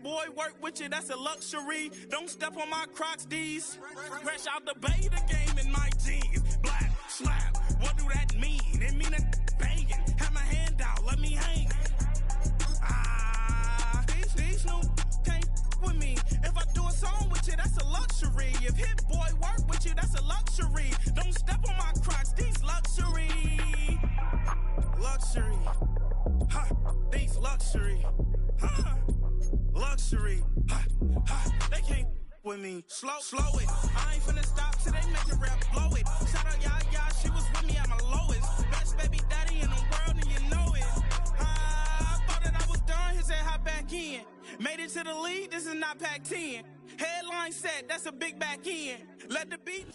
boy work with you, that's a luxury. Don't step on my Crocs D's. Fresh out the bay, the game in my jeans. Black, slap, what do that mean? It mean a banging. Have my hand out, let me hang. These new can't with me. If I do a song with you, that's a luxury. If Hit Boy work with you, that's a luxury. Don't step on my Crocs, these luxury. Luxury. Ha, these luxury. Ha, luxury. Ha, ha, they can't with me. Slow it. I ain't finna stop till they make the rap blow it. Shout out Yaya, she was with me at my lowest. Best baby daddy in the world and you know it. I thought that I was done, he said hop back in. Made it to the league, this is not Pac-10. Headline set, that's a big back end. Let the beat...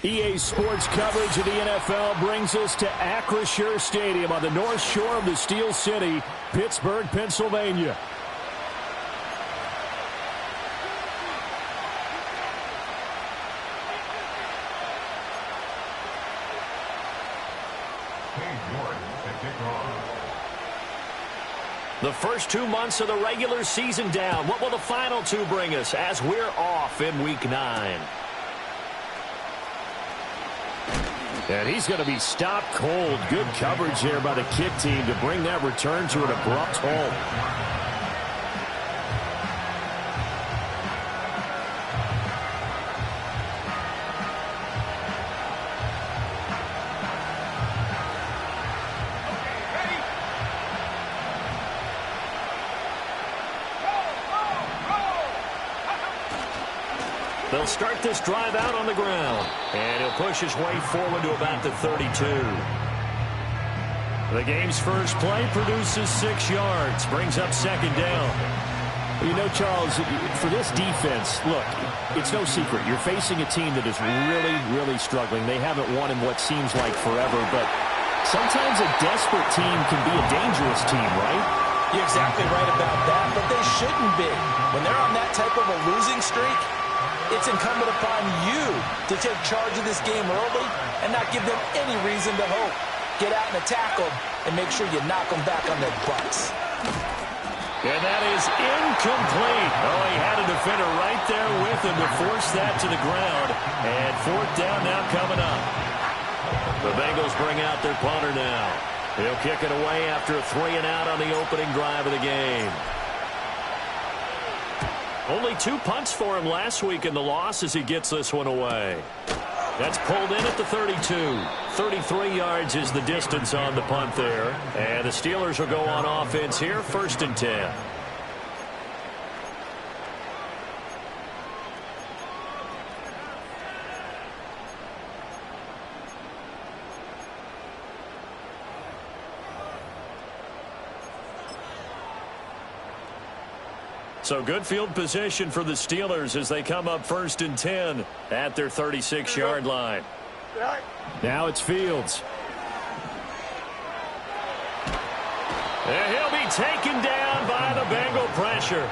EA Sports coverage of the NFL brings us to Acrisure Stadium on the north shore of the Steel City, Pittsburgh, Pennsylvania. The first 2 months of the regular season down. What will the final two bring us as we're off in Week 9? And he's going to be stopped cold. Good coverage there by the kick team to bring that return to an abrupt halt. They'll start this drive out on the ground. And he'll push his way forward to about the 32. The game's first play produces 6 yards. Brings up second down. You know, Charles, for this defense, look, it's no secret. You're facing a team that is really, really struggling. They haven't won in what seems like forever. But sometimes a desperate team can be a dangerous team, right? You're exactly right about that. But they shouldn't be. When they're on that type of a losing streak, it's incumbent upon you to take charge of this game early and not give them any reason to hope. Get out and attack them and make sure you knock them back on their butts. And that is incomplete. Oh, he had a defender right there with him to force that to the ground. And fourth down now coming up. The Bengals bring out their punter now. He'll kick it away after a 3-and-out on the opening drive of the game. Only 2 punts for him last week in the loss as he gets this one away. That's pulled in at the 32. 33 yards is the distance on the punt there. And the Steelers will go on offense here, 1st and 10. So good field position for the Steelers as they come up 1st and 10 at their 36-yard line. Now it's Fields. And he'll be taken down by the Bengal pressure.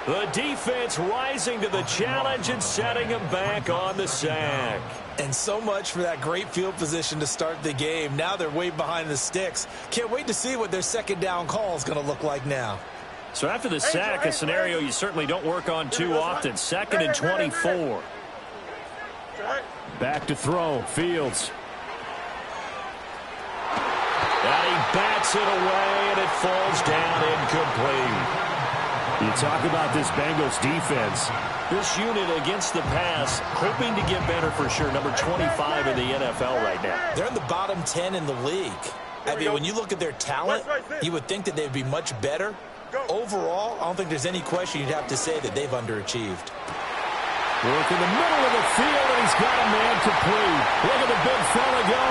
The defense rising to the challenge and setting him back on the sack. And so much for that great field position to start the game. Now they're way behind the sticks. Can't wait to see what their second down call is going to look like now. So after the sack, a scenario you certainly don't work on too often. 2nd and 24. Back to throw. Fields. And he bats it away, and it falls down incomplete. You talk about this Bengals defense. This unit against the pass, hoping to get better for sure. Number 25 in the NFL right now. They're in the bottom 10 in the league. I mean, when you look at their talent, you would think that they'd be much better. Overall, I don't think there's any question you'd have to say that they've underachieved. Work in the middle of the field, and he's got a man complete. Look at the big fella go.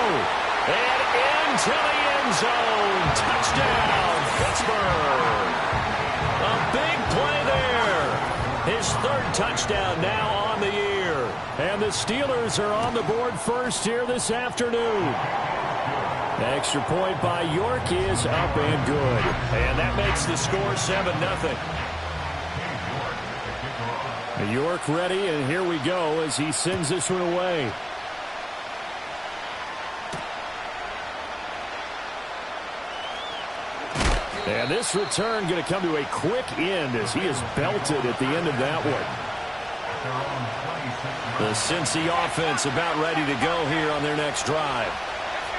And into the end zone. Touchdown, Pittsburgh. A big play there. His 3rd touchdown now on the year. And the Steelers are on the board first here this afternoon. Extra point by York is up and good. And that makes the score 7-0. York ready, and here we go as he sends this one away. And this return going to come to a quick end as he is belted at the end of that one. The Cincy offense about ready to go here on their next drive.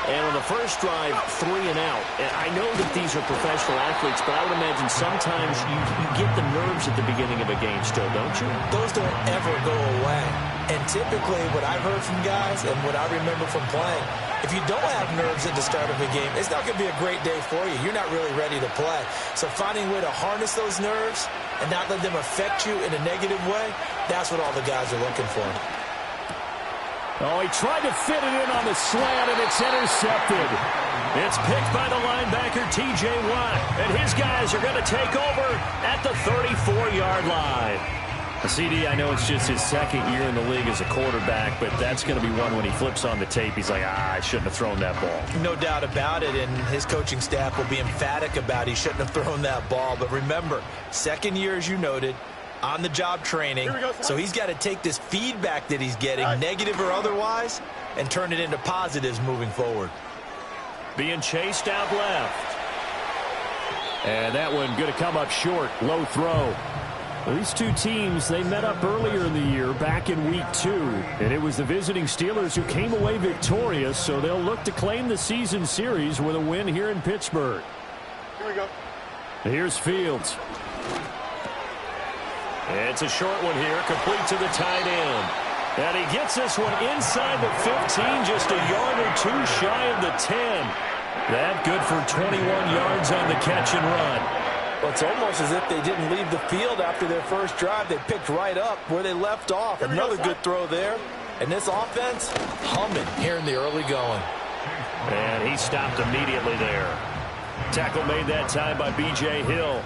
And on the first drive, 3 and out. And I know that these are professional athletes, but I would imagine sometimes you get the nerves at the beginning of a game still, don't you? Those don't ever go away. And typically what I've heard from guys and what I remember from playing, if you don't have nerves at the start of a game, it's not going to be a great day for you. You're not really ready to play. So finding a way to harness those nerves and not let them affect you in a negative way, that's what all the guys are looking for. Oh, he tried to fit it in on the slant, and it's intercepted. It's picked by the linebacker, T.J. Watt, and his guys are going to take over at the 34-yard line. CD, I know it's just his second year in the league as a quarterback, but that's going to be one when he flips on the tape. He's like, I shouldn't have thrown that ball. No doubt about it, and his coaching staff will be emphatic about he shouldn't have thrown that ball. But remember, second year, as you noted, on-the-job training, so he's got to take this feedback that he's getting, negative or otherwise, and turn it into positives moving forward. Being chased out left. And that one going to come up short, low throw. Well, these two teams, they met up earlier in the year, back in week 2, and it was the visiting Steelers who came away victorious, so they'll look to claim the season series with a win here in Pittsburgh. Here we go. Here's Fields. It's a short one here, complete to the tight end. And he gets this one inside the 15, just a yard or 2 shy of the 10. That good for 21 yards on the catch and run. Well, it's almost as if they didn't leave the field after their first drive. They picked right up where they left off. Another good throw there. And this offense, humming here in the early going. And he stopped immediately there. Tackle made that time by B.J. Hill.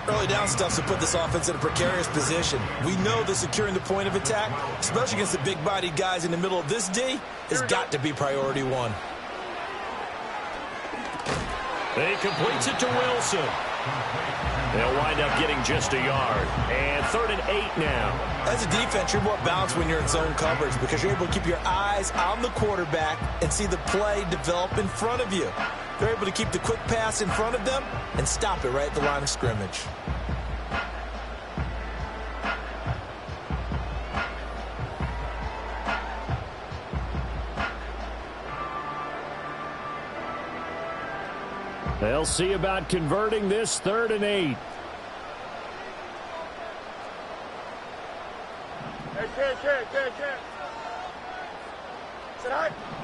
Early down stuffs to put this offense in a precarious position. We know that securing the point of attack, especially against the big-bodied guys in the middle of this D, has got to be priority 1. He completes it to Wilson. They'll wind up getting just a yard. And 3rd and 8 now. As a defense, you're more balanced when you're in zone coverage because you're able to keep your eyes on the quarterback and see the play develop in front of you. They're able to keep the quick pass in front of them and stop it right at the line of scrimmage. They'll see about converting this 3rd and 8.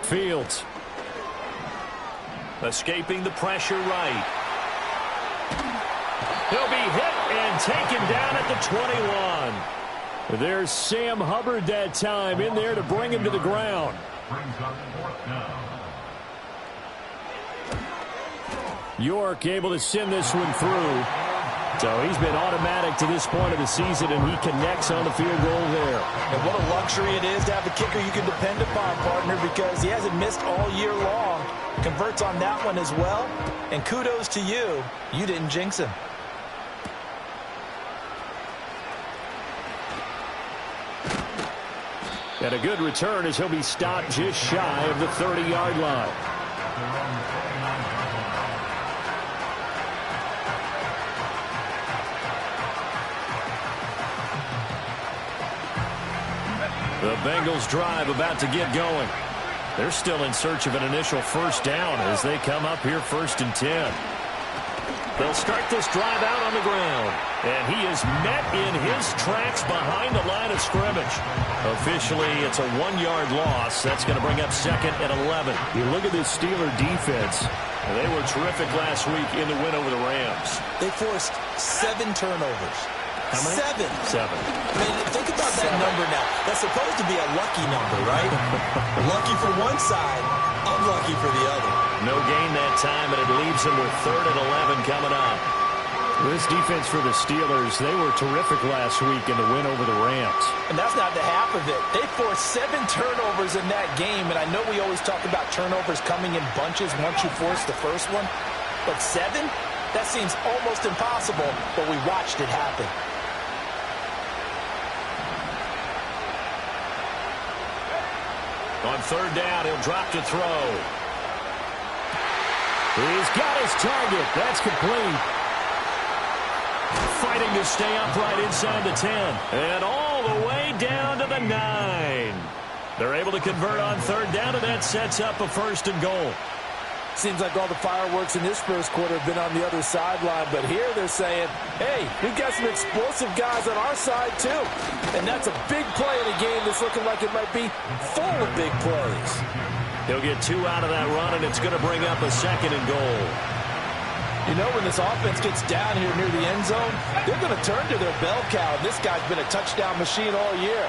Fields. Escaping the pressure right. He'll be hit and taken down at the 21. There's Sam Hubbard that time in there to bring him to the ground. York able to send this one through. So he's been automatic to this point of the season, and he connects on the field goal there. And what a luxury it is to have a kicker you can depend upon, partner, because he hasn't missed all year long. Converts on that one as well. And kudos to you. You didn't jinx him. And a good return as he'll be stopped just shy of the 30-yard line. The Bengals drive about to get going. They're still in search of an initial first down as they come up here 1st and 10. They'll start this drive out on the ground. And he is met in his tracks behind the line of scrimmage. Officially, it's a 1-yard loss. That's going to bring up 2nd and 11. You look at this Steeler defense. They were terrific last week in the win over the Rams. They forced 7 turnovers. How many? 7. I mean, think about that number now. That's supposed to be a lucky number, right? Lucky for one side, unlucky for the other. No gain that time, and it leaves him with 3rd and 11 coming up. This defense for the Steelers, they were terrific last week in the win over the Rams. And that's not the half of it. They forced 7 turnovers in that game, and I know we always talk about turnovers coming in bunches once you force the first one. But 7? That seems almost impossible, but we watched it happen. On 3rd down, he'll drop to throw. He's got his target. That's complete. Fighting to stay upright inside the 10. And all the way down to the 9. They're able to convert on third down, and that sets up a 1st and goal. Seems like all the fireworks in this first quarter have been on the other sideline, but here they're saying, hey, we've got some explosive guys on our side too. And that's a big play in a game that's looking like it might be full of big plays. He'll get 2 out of that run, and it's going to bring up a 2nd and goal. You know, when this offense gets down here near the end zone, they're going to turn to their bell cow. This guy's been a touchdown machine all year.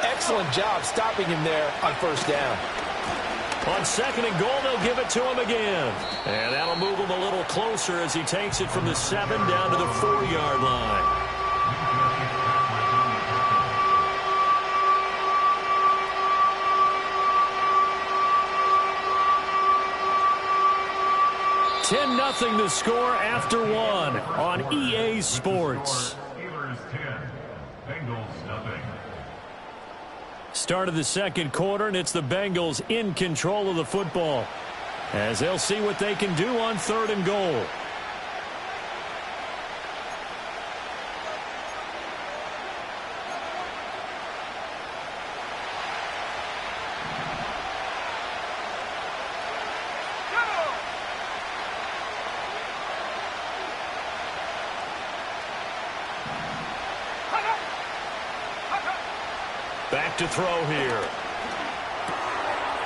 Excellent job stopping him there on 1st down. On 2nd and goal, they'll give it to him again. And that'll move him a little closer as he takes it from the 7 down to the 4-yard line. Nothing to score after 1 on EA Sports. Start of the 2nd quarter, and it's the Bengals in control of the football as they'll see what they can do on 3rd and goal. Back to throw here.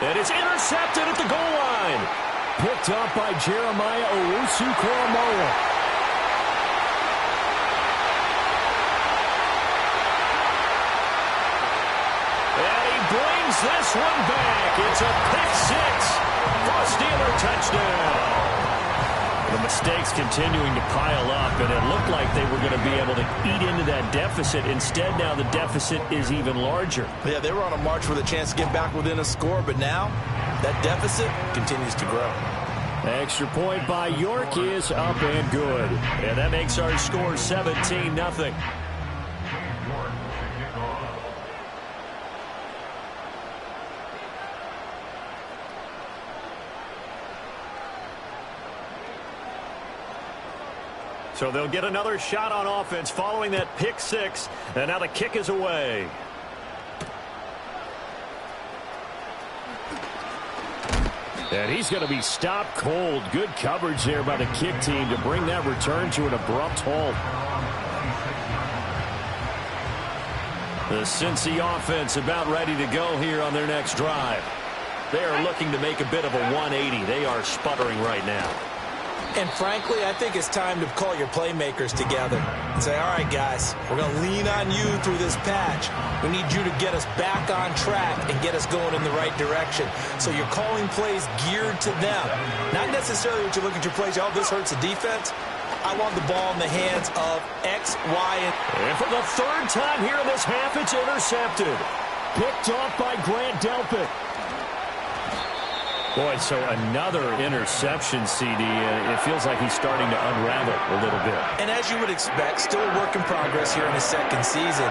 And it's intercepted at the goal line. Picked up by Jeremiah Owusu-Koramoah. And he brings this one back. It's a pick 6 for a Steeler touchdown. The mistakes continuing to pile up, and it looked like they were going to be able to eat into that deficit. Instead, now the deficit is even larger. Yeah, they were on a march with a chance to get back within a score, but now that deficit continues to grow. Extra point by York is up and good. And that makes our score 17-0. So they'll get another shot on offense following that pick 6. And now the kick is away. And he's going to be stopped cold. Good coverage there by the kick team to bring that return to an abrupt halt. The Cincy offense about ready to go here on their next drive. They are looking to make a bit of a 180. They are sputtering right now. And frankly, I think it's time to call your playmakers together and say, all right, guys, we're going to lean on you through this patch. We need you to get us back on track and get us going in the right direction. So you're calling plays geared to them. Not necessarily what you look at your plays, oh, this hurts the defense. I want the ball in the hands of X, Y, and for the 3rd time here in this half, it's intercepted. Picked off by Grant Delpit. Boy, so another interception, CD. It feels like he's starting to unravel a little bit. And as you would expect, still a work in progress here in his 2nd season.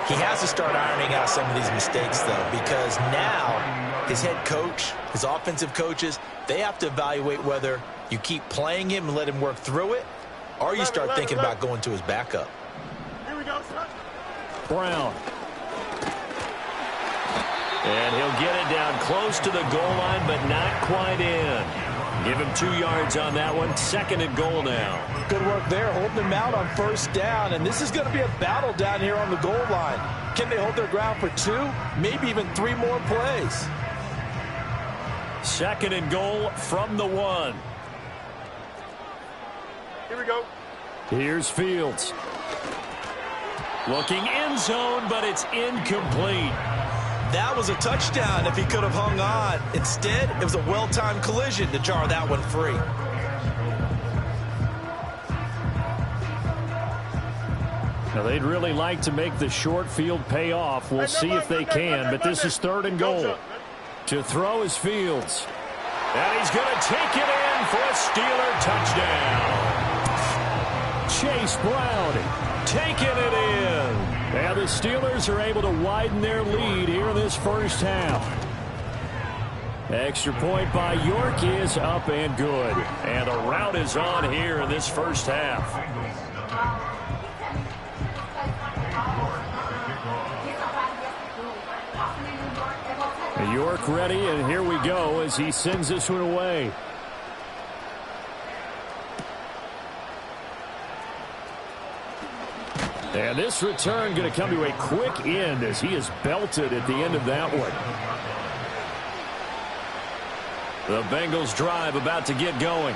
He has to start ironing out some of these mistakes, though, because now his head coach, his offensive coaches, they have to evaluate whether you keep playing him and let him work through it, or you start thinking about going to his backup. Here we go, son. Brown. And he'll get it down close to the goal line, but not quite in. Give him 2 yards on that one. 2nd and goal now. Good work there, holding them out on 1st down. And this is going to be a battle down here on the goal line. Can they hold their ground for 2, maybe even 3 more plays? 2nd and goal from the 1. Here we go. Here's Fields. Looking end zone, but it's incomplete. That was a touchdown if he could have hung on. Instead, it was a well-timed collision to jar that one free. Now, they'd really like to make the short field pay off. We'll see if they can, but this is 3rd and goal. To throw is Fields. And he's going to take it in for a Steeler touchdown. Chase Brown taking it in. And the Steelers are able to widen their lead here in this 1st half. Extra point by York is up and good. And the rout is on here in this first half. York ready, and here we go as he sends this one away. And this return going to come to a quick end as he is belted at the end of that one. The Bengals drive about to get going.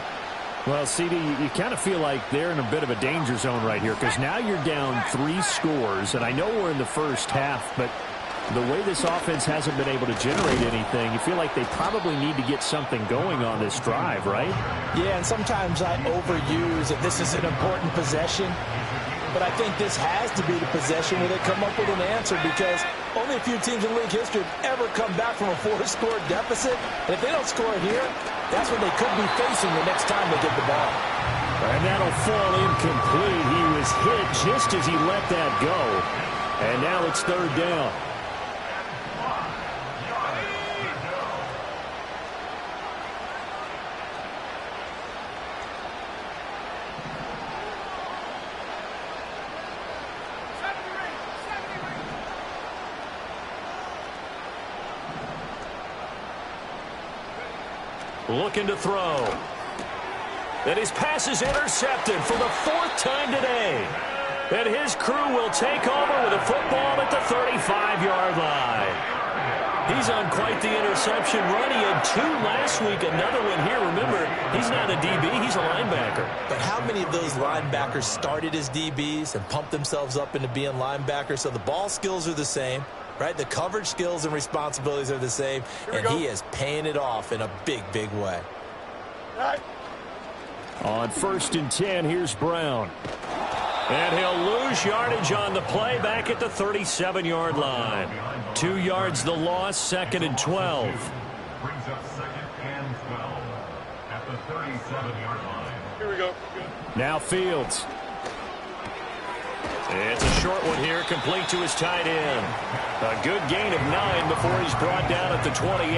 Well, CD, you kind of feel like they're in a bit of a danger zone right here because now you're down 3 scores, and I know we're in the first half, but the way this offense hasn't been able to generate anything, you feel like they probably need to get something going on this drive, right? Yeah, and sometimes I overuse that this is an important possession. But I think this has to be the possession where they come up with an answer because only a few teams in league history have ever come back from a 4-score deficit. And if they don't score here, that's what they could be facing the next time they get the ball. And that'll fall incomplete. He was hit just as he let that go. And now it's 3rd down. Looking to throw. And his pass is intercepted for the 4th time today. And his crew will take over with a football at the 35-yard line. He's on quite the interception run. He had 2 last week, another one here. Remember, he's not a DB, he's a linebacker. But how many of those linebackers started as DBs and pumped themselves up into being linebackers? So the ball skills are the same. Right, the coverage skills and responsibilities are the same, and he is paying it off in a big, big way. On 1st and 10, here's Brown. And he'll lose yardage on the play back at the 37-yard line. 2 yards the loss, 2nd and 12. Brings up 2nd and 12 at the 37-yard line. Here we go. Now Fields. It's a short one here, complete to his tight end. A good gain of 9 before he's brought down at the 28.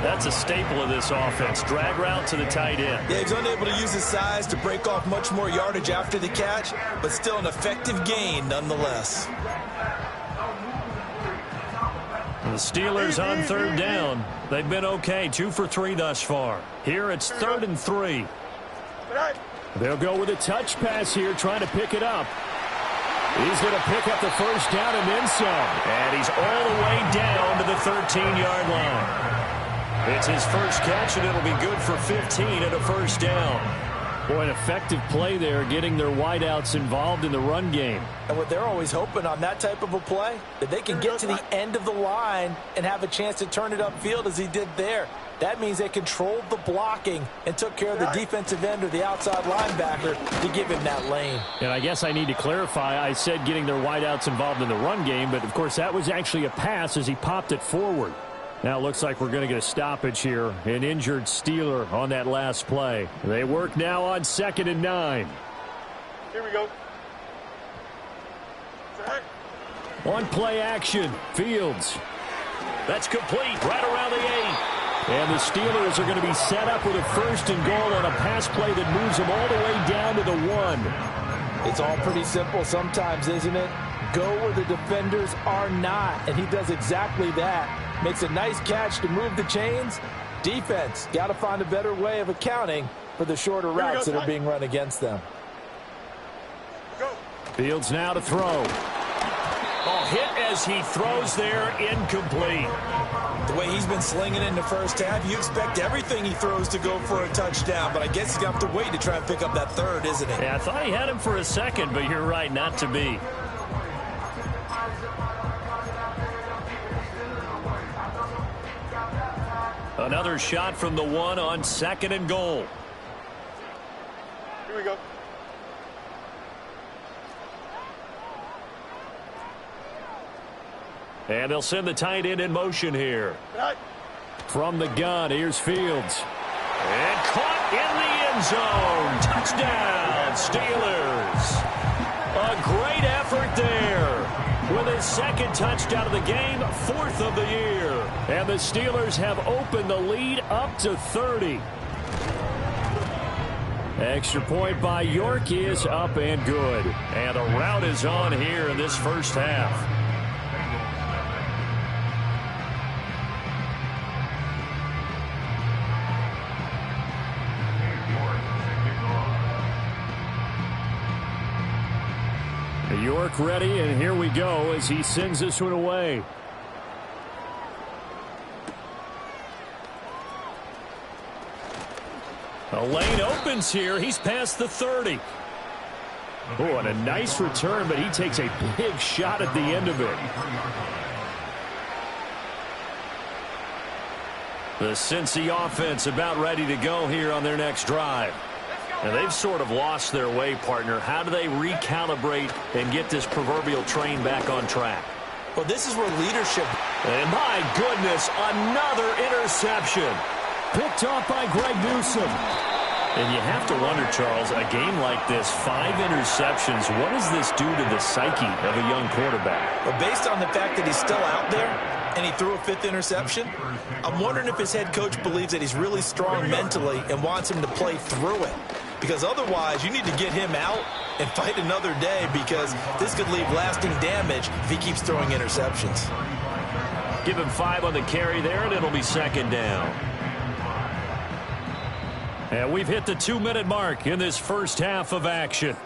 That's a staple of this offense. Drag route to the tight end. Yeah, he's unable to use his size to break off much more yardage after the catch, but still an effective gain nonetheless. The Steelers on 3rd down. They've been okay, 2 for 3 thus far. Here it's 3rd and 3. They'll go with a touch pass here, trying to pick it up. He's going to pick up the 1st down and then some. And he's all the way down to the 13-yard line. It's his first catch, and it'll be good for 15 and a 1st down. Boy, an effective play there, getting their wideouts involved in the run game. And what they're always hoping on that type of a play, that they can get to the end of the line and have a chance to turn it upfield as he did there. That means they controlled the blocking and took care of the defensive end or the outside linebacker to give him that lane. And I guess I need to clarify, I said getting their wideouts involved in the run game, but of course that was actually a pass as he popped it forward. Now it looks like we're going to get a stoppage here. An injured Steeler on that last play. They work now on 2nd and 9. Here we go. On play action, Fields. That's complete right around the 8. And the Steelers are going to be set up with a 1st and goal on a pass play that moves them all the way down to the 1. It's all pretty simple sometimes, isn't it? Go where the defenders are not, and he does exactly that. Makes a nice catch to move the chains. Defense got to find a better way of accounting for the shorter routes that are being run against them. Fields now to throw. Oh, hit as he throws there, incomplete. The way he's been slinging in the first half, you expect everything he throws to go for a touchdown, but I guess he's going to have to wait to try and pick up that 3rd, isn't he? Yeah, I thought he had him for a second, but you're right, not to be. Another shot from the 1 on 2nd and goal. Here we go. And they'll send the tight end in motion here. From the gun, here's Fields. And caught in the end zone. Touchdown, Steelers. A great effort there with a his second touchdown of the game, 4th of the year. And the Steelers have opened the lead up to 30. Extra point by York is up and good. And a rout is on here in this first half. York ready, and here we go as he sends this one away. A lane opens here. He's past the 30. Oh, and a nice return, but he takes a big shot at the end of it. The Cincy offense about ready to go here on their next drive. And they've sort of lost their way, partner. How do they recalibrate and get this proverbial train back on track? Well, this is where leadership... And my goodness, another interception. Picked off by Greg Newsome. And you have to wonder, Charles, a game like this, 5 interceptions, what does this do to the psyche of a young quarterback? Well, based on the fact that he's still out there and he threw a 5th interception, I'm wondering if his head coach believes that he's really strong mentally and wants him to play through it. Because otherwise, you need to get him out and fight another day, because this could leave lasting damage if he keeps throwing interceptions. Give him 5 on the carry there, and it'll be 2nd down. And we've hit the 2-minute mark in this first half of action.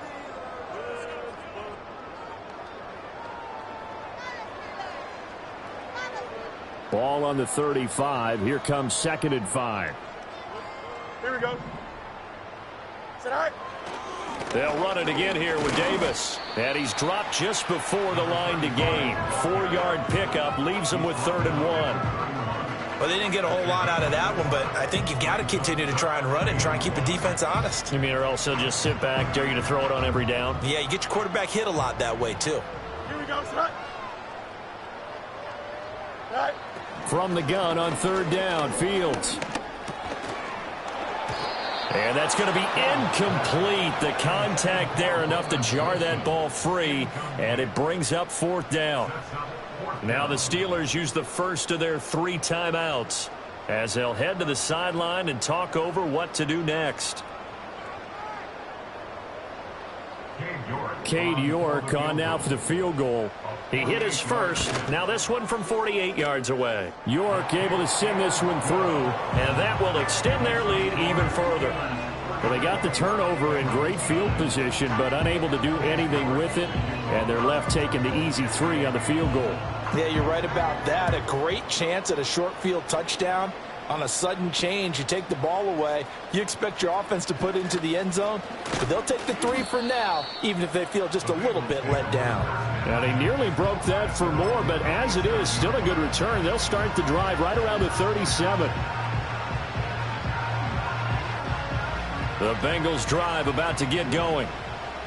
Ball on the 35. Here comes 2nd and 5. Here we go. Is it all right? They'll run it again here with Davis. And he's dropped just before the line to gain. 4-yard pickup leaves him with 3rd and 1. Well, they didn't get a whole lot out of that one, but I think you've got to continue to try and run and try and keep the defense honest. You mean, or else they'll just sit back, dare you to throw it on every down? Yeah, you get your quarterback hit a lot that way, too. Here we go, son. All right. From the gun on 3rd down, Fields. And that's going to be incomplete. The contact there enough to jar that ball free, and it brings up 4th down. Now the Steelers use the first of their 3 timeouts as they'll head to the sideline and talk over what to do next. Cade York on now for the field goal. He hit his first. Now this one from 48 yards away. York able to send this one through, and that will extend their lead even further. Well, they got the turnover in great field position, but unable to do anything with it, and they're left taking the easy 3 on the field goal. Yeah, you're right about that. A great chance at a short field touchdown. On a sudden change, you take the ball away. You expect your offense to put it into the end zone, but they'll take the 3 for now, even if they feel just a little bit let down. Now, they nearly broke that for more, but as it is, still a good return. They'll start the drive right around the 37. The Bengals drive about to get going.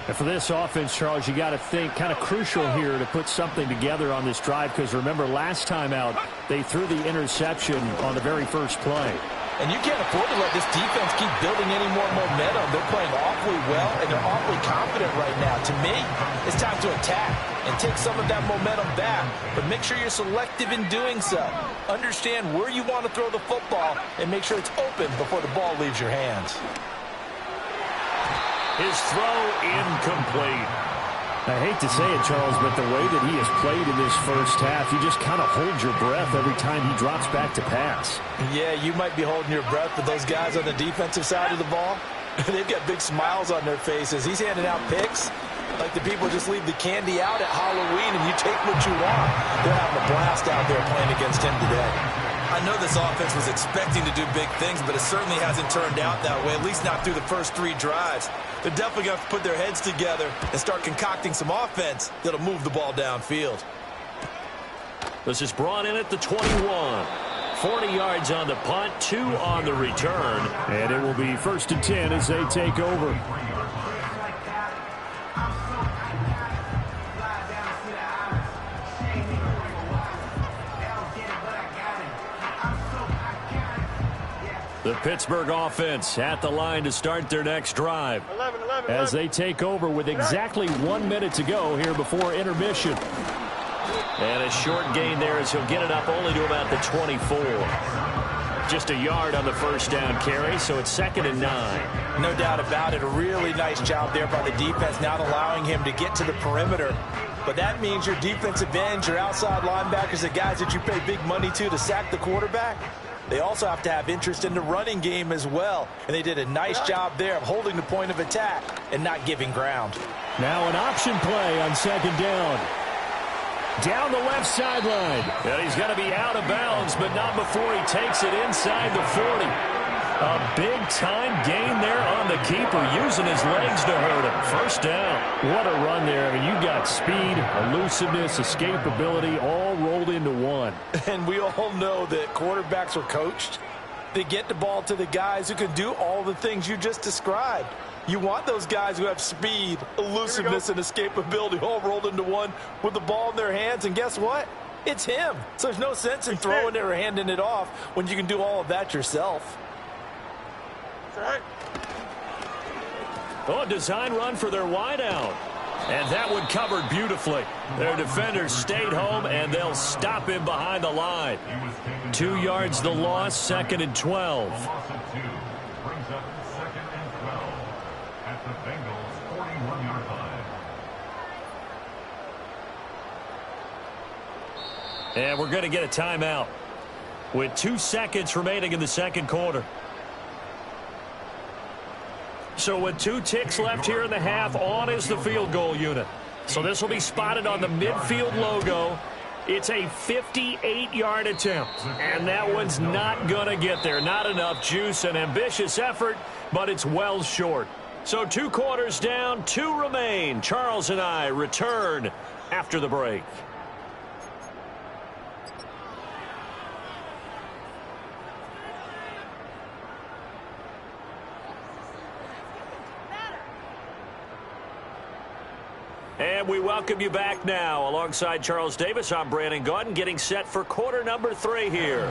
And for this offense, Charles, you got to think kind of crucial here to put something together on this drive, because remember last time out they threw the interception on the very first play. And you can't afford to let this defense keep building any more momentum. They're playing awfully well, and they're awfully confident right now. To me, it's time to attack and take some of that momentum back, but make sure you're selective in doing so. Understand where you want to throw the football and make sure it's open before the ball leaves your hands. His throw incomplete. I hate to say it, Charles, but the way that he has played in this first half, you just kind of hold your breath every time he drops back to pass. Yeah, you might be holding your breath, but those guys on the defensive side of the ball, they've got big smiles on their faces. He's handing out picks like the people just leave the candy out at Halloween and you take what you want. They're having a blast out there playing against him today. I know this offense was expecting to do big things, but it certainly hasn't turned out that way, at least not through the first 3 drives. They're definitely going to have to put their heads together and start concocting some offense that'll move the ball downfield. This is brought in at the 21. 40 yards on the punt, 2 on the return. And it will be 1st and 10 as they take over. The Pittsburgh offense at the line to start their next drive. 11. As they take over with exactly 1 minute to go here before intermission. And a short gain there as he'll get it up only to about the 24. Just a yard on the first down carry, so it's 2nd and 9. No doubt about it. A really nice job there by the defense, not allowing him to get to the perimeter. But that means your defensive ends, your outside linebackers, the guys that you pay big money to sack the quarterback, they also have to have interest in the running game as well. And they did a nice job there of holding the point of attack and not giving ground. Now an option play on 2nd down. Down the left sideline. And he's going to be out of bounds, but not before he takes it inside the 40. A big-time gain there on the keeper, using his legs to hurt him. First down. What a run there. I mean, you got speed, elusiveness, escapability, all rolled into one. And we all know that quarterbacks are coached. They get the ball to the guys who can do all the things you just described. You want those guys who have speed, elusiveness, and escapability all rolled into one with the ball in their hands. And guess what? It's him. So there's no sense in throwing it or handing it off when you can do all of that yourself. Oh, a design run for their wideout. And that one covered beautifully. Their defenders stayed home, and they'll stop him behind the line. 2 yards the loss, 2nd and 12. Loss of 2 brings up 2nd and 12 at the Bengals' 41-yard line. And we're going to get a timeout with 2 seconds remaining in the second quarter. So with 2 ticks left here in the half, on is the field goal unit. So this will be spotted on the midfield logo. It's a 58-yard attempt, and that one's not going to get there. Not enough juice, an ambitious effort, but it's well short. So 2 quarters down, 2 remain. Charles and I return after the break. And we welcome you back now. Alongside Charles Davis, I'm Brandon Gaudin, getting set for quarter number 3 here.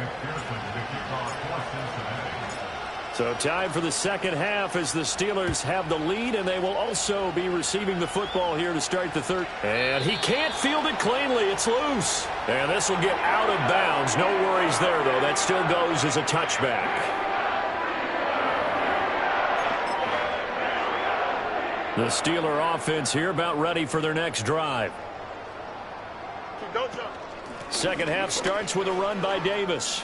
So time for the second half as the Steelers have the lead, and they will also be receiving the football here to start the third. And he can't field it cleanly. It's loose. And this will get out of bounds. No worries there, though. That still goes as a touchback. The Steeler offense here about ready for their next drive. Second half starts with a run by Davis.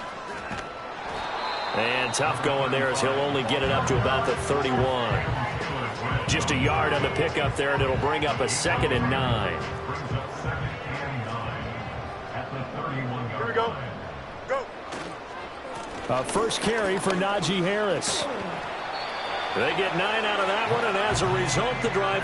And tough going there as he'll only get it up to about the 31. Just a yard on the pickup there, and it'll bring up a 2nd and 9. Here we go. Go. A first carry for Najee Harris. They get 9 out of that one, and as a result, the drive